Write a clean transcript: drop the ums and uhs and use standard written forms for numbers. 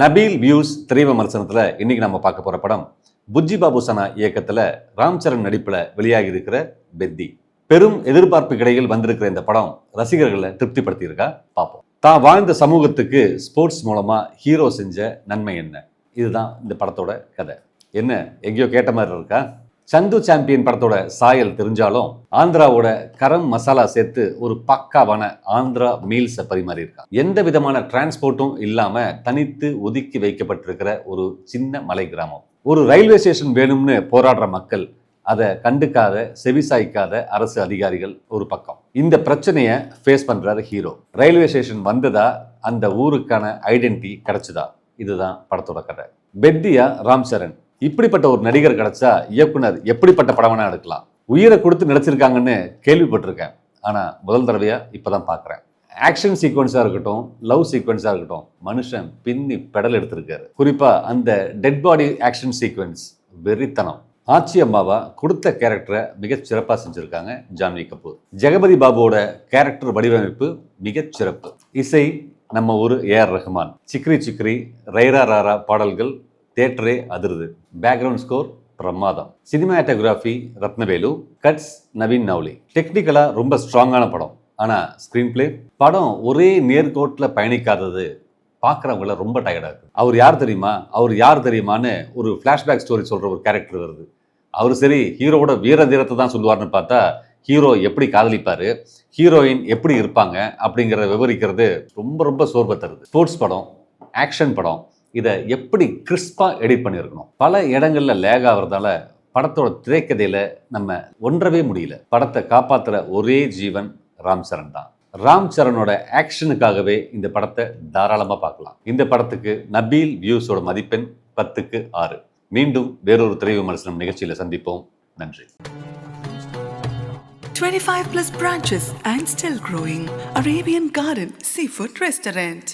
Nabeel views திரை விமர்சனத்தில் இன்னைக்கு நம்ம பார்க்க போற படம் புஜ்ஜி பாபு சனா இயக்கத்தில் ராம் சரண் நடிப்பில் வெளியாகி இருக்கிற பெத்தி. பெரும் எதிர்பார்ப்பு இடையில் வந்திருக்கிற இந்த படம் ரசிகர்களை திருப்திப்படுத்தி இருக்கா பார்ப்போம். தான் வாழ்ந்த சமூகத்துக்கு ஸ்போர்ட்ஸ் மூலமா ஹீரோ செஞ்ச நன்மை என்ன, இதுதான் இந்த படத்தோட கதை. என்ன எங்கேயோ கேட்ட மாதிரி இருக்கா? சந்து சாம்பியன் படத்தோட சாயல் தெரிஞ்சாலும் ஆந்திராவோட கரம் மசாலா சேர்த்து ஒரு பக்காவான ஆந்திரா மீல்ஸை பரிமாறி இருக்கான். எந்த விதமான டிரான்ஸ்போர்ட்டும் இல்லாம தனித்து ஒதுக்கி வைக்கப்பட்டிருக்கிற ஒரு சின்ன மலை கிராமம். ஒரு ரயில்வே ஸ்டேஷன் வேணும்னு போராடுற மக்கள், அதை கண்டுக்காத செவிசாய்க்காத அரசு அதிகாரிகள் ஒரு பக்கம். இந்த பிரச்சனையை ஃபேஸ் பண்றாரு ஹீரோ. ரயில்வே ஸ்டேஷன் வந்ததா, அந்த ஊருக்கான ஐடென்டிட்டி கிடைச்சதா, இதுதான் படத்தோட கதை. பெத்தியா ராம் சரண் இப்படிப்பட்ட ஒரு நடிகர் கிடைச்சா இயக்குனர் எப்படிப்பட்ட படம்னா எடுக்கலாம். உயிரை கொடுத்து நடிச்சிருக்காங்கன்னு கேள்விப்பட்டிருக்கேன், ஆனா முதல் தடவையா இப்பதான் பாக்குறேன். ஆக்ஷன் சீக்வன்ஸா இருக்கட்டும், லவ் சீக்வன்ஸா இருக்கட்டும், மனுஷன் பின்னி பெடல் எடுத்திருக்காரு. குறிப்பா அந்த டெட் பாடி ஆக்ஷன் சீக்வன்ஸ் வெறித்தனம். ஆச்சி அம்மாவா கொடுத்த கேரக்டரை மிகச் சிறப்பாக செஞ்சிருக்காங்க ஜான்வி கபூர். ஜெகபதி பாபுவோட கேரக்டர் வடிவமைப்பு மிகச் சிறப்பு. இசை நம்ம ஊர் ஏஆர் ரஹ்மான். சிக்ரி சிக்ரி, ரைரா ராரா பாடல்கள் தேட்டரே அதிருது. பேக்ரவுண்ட் ஸ்கோர் பிரமாதம். Cinematography Rathnavelu, cuts Naveen Nooli. டெக்னிக்கலா ரொம்ப ஸ்ட்ராங்கான படம். ஆனா ஸ்கிரீன் பிளே, படம் ஒரே நேர்கோட்டில் பயணிக்காதது பார்க்குறவங்கள ரொம்ப டயர்டாக இருக்குது. அவர் யார் தெரியுமான்னு ஒரு ஃப்ளாஷ்பேக் ஸ்டோரி சொல்கிற ஒரு கேரக்டர் வருது. அவர் சரி ஹீரோவோட வீர தீரத்தை தான் சொல்லுவார்னு பார்த்தா, ஹீரோ எப்படி காதலிப்பார், ஹீரோயின் எப்படி இருப்பாங்க அப்படிங்கிறத விவரிக்கிறது ரொம்ப ரொம்ப சோர்வை தருது. ஸ்போர்ட்ஸ் படம், ஆக்ஷன் படம், இதை எப்படி கிறிஸ்பாக எடிட் பண்ணியிருக்கணும். பல இடங்களில் லேக் ஆகிறதால படத்தோட திரைக்கதையில் நம்ம ஒன்றவே முடியல. படத்தை காப்பாற்றுற ஒரே ஜீவன் ராம் சரண் தான். ராம் சரணோட ஆக்ஷனுக்காகவே இந்த படத்தை தாராளமாக பார்க்கலாம். இந்த படத்துக்கு நபீல் வியூஸோட மதிப்பெண் 10க்கு 6. மீண்டும் வேறொரு திரை விமர்சனம் நிகழ்ச்சியில் சந்திப்போம். நன்றி. 25+ branches and still growing. Arabian Garden Seafood Restaurant.